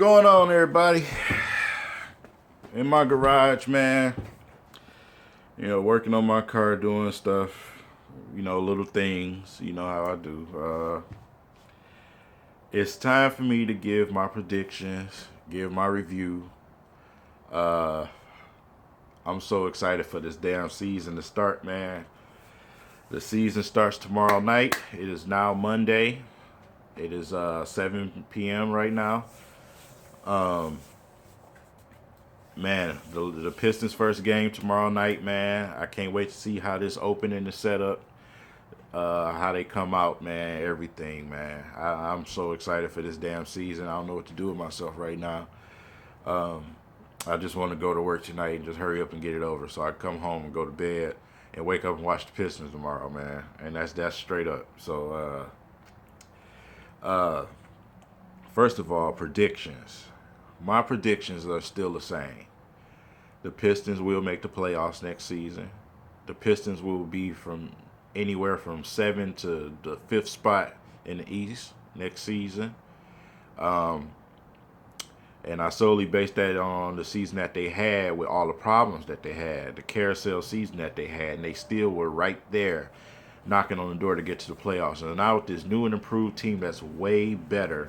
Going on, everybody? In my garage, man. Working on my car, doing stuff. Little things. You know how I do. It's time for me to give my predictions, give my review. Uh, I'm so excited for this damn season to start, man. The season starts tomorrow night. It is now Monday. It is 7 p.m. right now. Um, Man, the Pistons' first game tomorrow night, man. I can't wait to see how this opening is set up, how they come out, man. Everything, man. I'm so excited for this damn season. I don't know what to do with myself right now. Um, I just want to go to work tonight and just hurry up and get it over, so I can come home and go to bed and wake up and watch the Pistons tomorrow, man. And that's straight up. So, first of all, predictions. My predictions are still the same. The Pistons will make the playoffs next season. The Pistons will be from anywhere from 7 to the 5th spot in the East next season. Um, and I solely base that on the season that they had with all the problems that they had, the carousel season that they had, and they still were right there knocking on the door to get to the playoffs. And now with this new and improved team that's way better,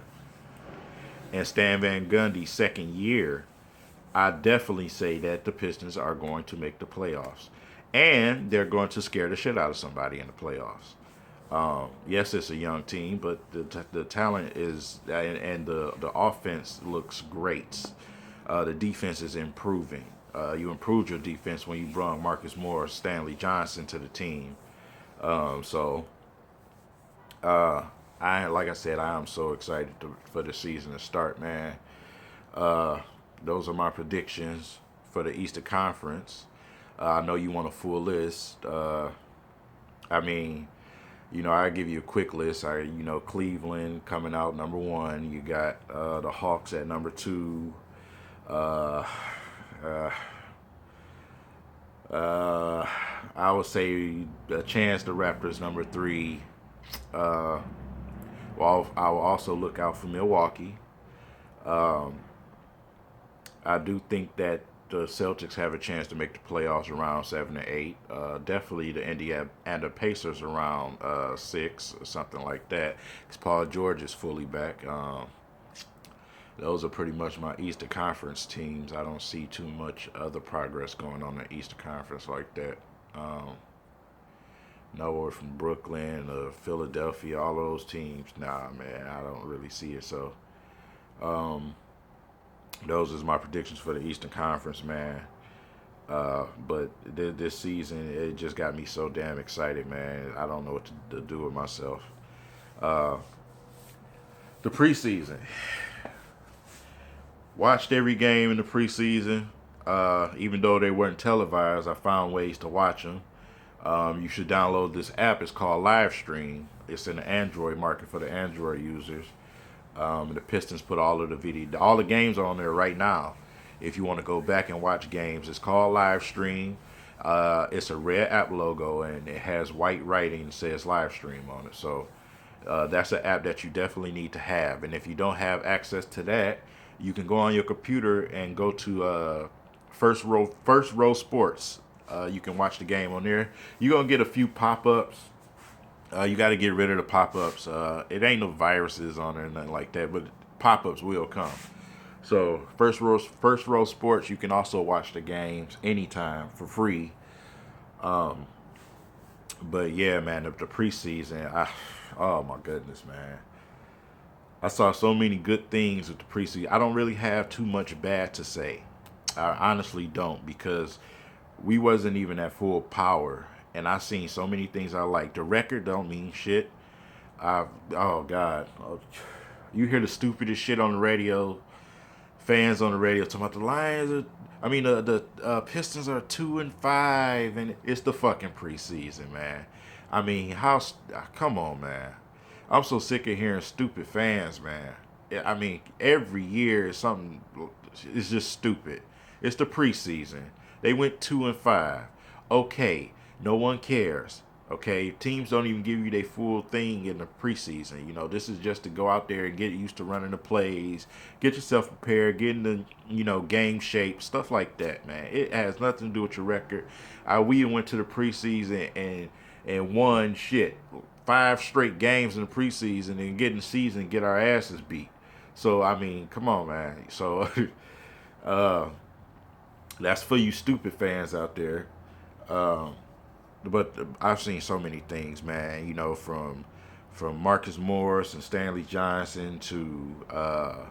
and Stan Van Gundy's second year, I definitely say that the Pistons are going to make the playoffs. And they're going to scare the shit out of somebody in the playoffs. Yes, it's a young team, but the talent is, and the offense looks great. The defense is improving. You improved your defense when you brought Marcus Morris, Stanley Johnson to the team. So, like I said, I am so excited for the season to start, man. Those are my predictions for the Eastern Conference. I know you want a full list. I give you a quick list. Cleveland coming out number one. You got the Hawks at number two. Uh, uh, I would say a chance the Raptors number three. I will also look out for Milwaukee. Um, I do think that the Celtics have a chance to make the playoffs around 7 or 8. Definitely the Indiana Pacers around 6 or something like that. Because Paul George is fully back. Those are pretty much my Eastern Conference teams. I don't see too much other progress going on in the Eastern Conference like that. Um, Nowhere from Brooklyn to Philadelphia, all those teams. Nah, man, I don't really see it. So, um, those is my predictions for the Eastern Conference, man. But this season, it just got me so damn excited, man. I don't know what to do with myself. Uh, the preseason. Watched every game in the preseason. Even though they weren't televised, I found ways to watch them. You should download this app. It's called Livestream. It's in the Android market for the Android users. The Pistons put all the games are on there right now. If you want to go back and watch games, it's called Livestream. It's a red app logo and it has white writing that says Livestream on it. So that's an app that you definitely need to have. And if you don't have access to that, you can go on your computer and go to First Row Sports. You can watch the game on there. You're gonna get a few pop-ups. You got to get rid of the pop-ups. It ain't no viruses on there, nothing like that, but pop-ups will come. So First Row Sports, you can also watch the games anytime for free. Um, but yeah, man, the preseason, oh my goodness, man. I saw so many good things with the preseason. I don't really have too much bad to say. I honestly don't, because we wasn't even at full power, and I seen so many things I like. The record don't mean shit. Oh God, you hear the stupidest shit on the radio. Fans on the radio talking about the Lions are. The Pistons are 2-5, and it's the fucking preseason, man. Come on, man. I'm so sick of hearing stupid fans, man. Every year is something. It's just stupid. It's the preseason. They went 2-5. Okay, no one cares. Okay, teams don't even give you their full thing in the preseason. You know, this is just to go out there and get used to running the plays, get yourself prepared, get in the game shape, stuff like that, man. It has nothing to do with your record. We went to the preseason and won shit 5 straight games in the preseason and get in the season and get our asses beat. So I mean, come on, man. So uh, that's for you stupid fans out there. Um, but I've seen so many things, man. You know, from Marcus Morris and Stanley Johnson uh,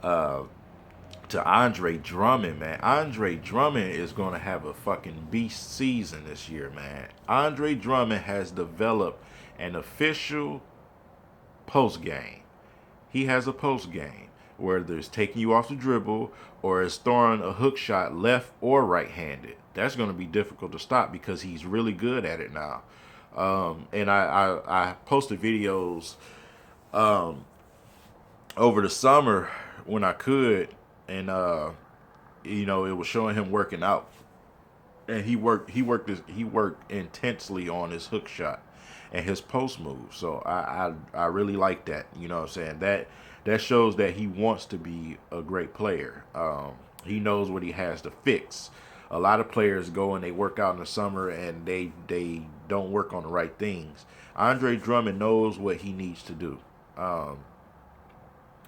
to Andre Drummond, man. Andre Drummond is going to have a fucking beast season this year, man. Andre Drummond has developed an official post game. He has a post game, whether it's taking you off the dribble or it's throwing a hook shot left or right handed. That's going to be difficult to stop because he's really good at it now. And I posted videos over the summer when I could, and it was showing him working out, and he worked intensely on his hook shot and his post move. So I really like that. You know what I'm saying? That shows that he wants to be a great player. He knows what he has to fix. A lot of players go and they work out in the summer and they don't work on the right things. Andre Drummond knows what he needs to do. I'm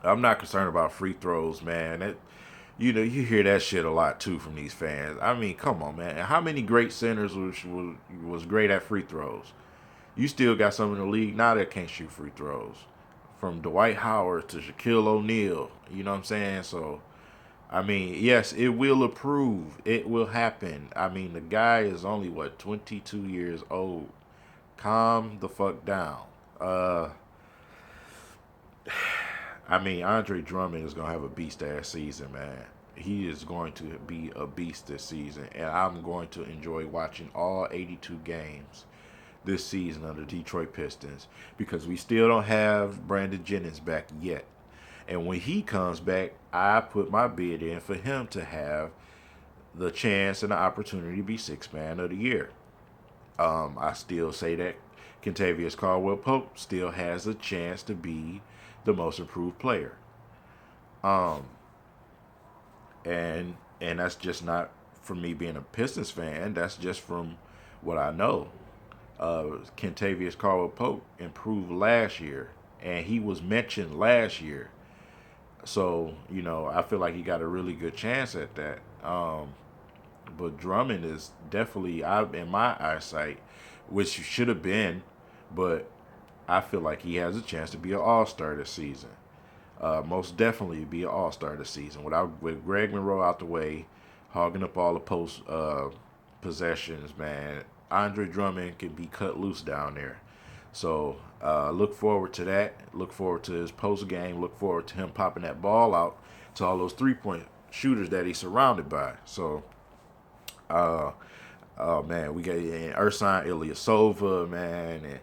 not concerned about free throws, man. You hear that shit a lot too from these fans. I mean, come on, man. How many great centers was great at free throws? You still got some in the league now that can't shoot free throws. From Dwight Howard to Shaquille O'Neal. You know what I'm saying? So, I mean, yes, it will improve. It will happen. I mean, the guy is only, 22 years old. Calm the fuck down. I mean, Andre Drummond is going to have a beast-ass season, man. He is going to be a beast this season. And I'm going to enjoy watching all 82 games this season of the Detroit Pistons because we still don't have Brandon Jennings back yet. And when he comes back, I put my bid in for him to have the chance and the opportunity to be Sixth Man of the Year. I still say that Kentavious Caldwell-Pope still has a chance to be the most improved player. Um, and that's just not from me being a Pistons fan. That's just from what I know. Kentavious Caldwell-Pope improved last year, and he was mentioned last year. So, I feel like he got a really good chance at that. But Drummond is definitely out in my eyesight, which should have been, but I feel like he has a chance to be an all-star this season. Most definitely be an all-star this season. With Greg Monroe out the way, hogging up all the post possessions, man, Andre Drummond can be cut loose down there. So look forward to that. Look forward to his post game. Look forward to him popping that ball out to all those 3-point shooters that he's surrounded by. So, oh man, we got Ersan Ilyasova, man,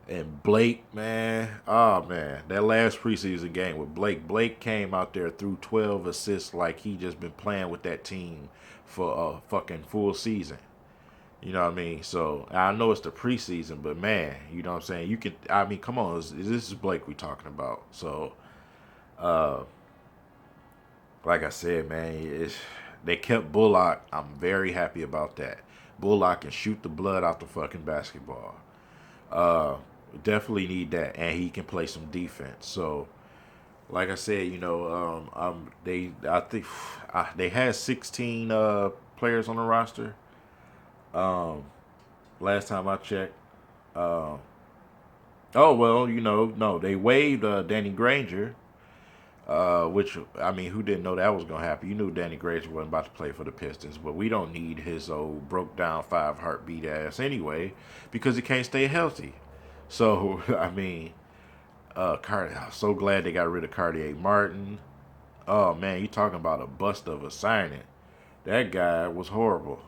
and Blake, man. Oh man, that last preseason game with Blake. Blake came out there threw 12 assists like he just been playing with that team for a fucking full season. You know what I mean? So I know it's the preseason, but man, you know what I'm saying? Come on, this is Blake we talking about. So, like I said, man, they kept Bullock. I'm very happy about that. Bullock can shoot the blood out the fucking basketball. Definitely need that, and he can play some defense. So, like I said, I think they had 16 players on the roster. Last time I checked. Oh well, no, they waived Danny Granger. Which I mean, who didn't know that was gonna happen? You knew Danny Granger wasn't about to play for the Pistons, but we don't need his old broke down 5 heartbeat ass anyway, because he can't stay healthy. So I mean, I'm so glad they got rid of Cartier Martin. Oh man, you talking about a bust of a signing? That guy was horrible.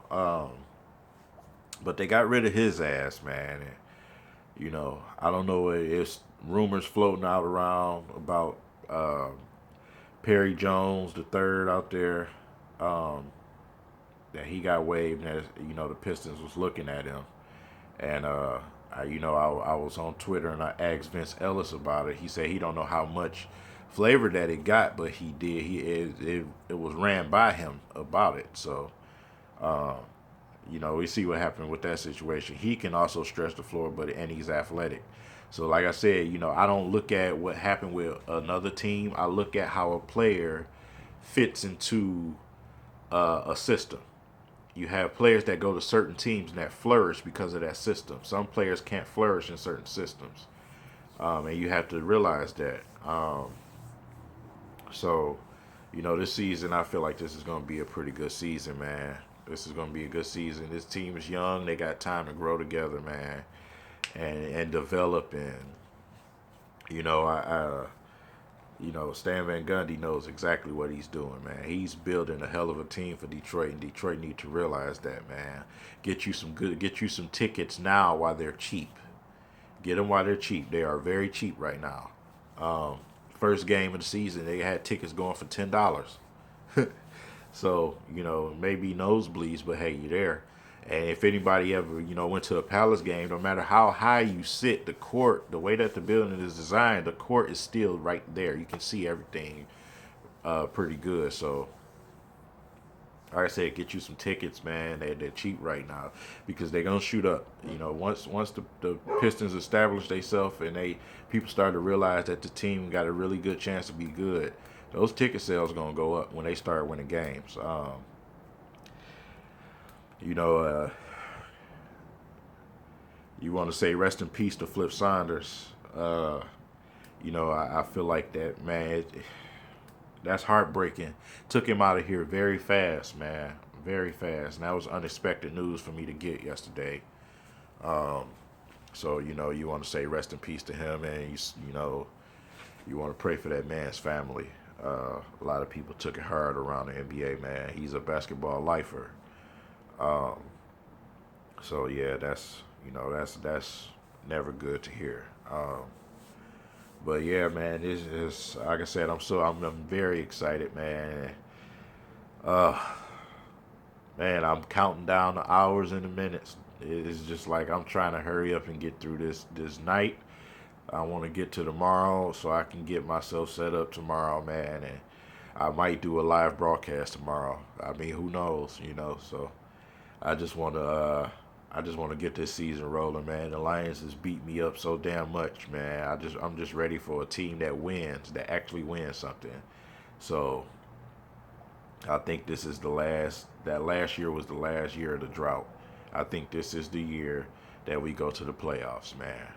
But they got rid of his ass, man. And, I don't know. It's rumors floating out around about Perry Jones, the third out there, that he got waived. And, the Pistons was looking at him. And I was on Twitter and I asked Vince Ellis about it. He said he don't know how much flavor that it got, but he did. It was ran by him about it. So uh, we see what happened with that situation. He can also stretch the floor, and he's athletic. So like I said, I don't look at what happened with another team. I look at how a player fits into a system. You have players that go to certain teams and that flourish because of that system. Some players can't flourish in certain systems, and you have to realize that. So, this season, I feel like this is going to be a pretty good season, man. This is going to be a good season. This team is young. They got time to grow together, man, and develop. And, Stan Van Gundy knows exactly what he's doing, man. He's building a hell of a team for Detroit, and Detroit need to realize that, man. Get you some tickets now while they're cheap. Get them while they're cheap. They are very cheap right now. First game of the season, they had tickets going for $10. So, maybe nosebleeds, but hey, you're there. And if anybody ever, went to a Palace game, no matter how high you sit, the court, the way that the building is designed, the court is still right there. You can see everything pretty good. So, like I said, get you some tickets, man. They're cheap right now because they're gonna shoot up. Once the Pistons establish themselves and people start to realize that the team got a really good chance to be good, those ticket sales are gonna go up when they start winning games. You want to say rest in peace to Flip Saunders. I feel like that, man. That's heartbreaking. Took him out of here very fast, man. Very fast. And that was unexpected news for me to get yesterday. So, you want to say rest in peace to him, and you want to pray for that man's family. A lot of people took it hard around the NBA, man. He's a basketball lifer. So yeah, that's never good to hear. But yeah, man, this is like I said, I'm very excited, man. Man, I'm counting down the hours and the minutes. It's just like I'm trying to hurry up and get through this night. I want to get to tomorrow so I can get myself set up tomorrow, man, and I might do a live broadcast tomorrow. I mean, who knows, So I just want to get this season rolling, man. The Lions has beat me up so damn much, man. I'm just ready for a team that wins, that actually wins something. So I think this is that last year was the last year of the drought. I think this is the year that we go to the playoffs, man.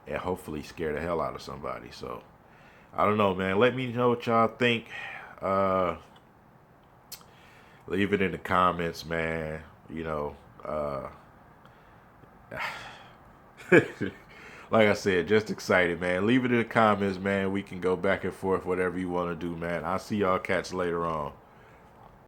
And hopefully scare the hell out of somebody. So I don't know, man. Let me know what y'all think. Leave it in the comments, man. Like I said, just excited, man. Leave it in the comments, man. We can go back and forth, whatever you want to do, man. I'll see y'all cats later on.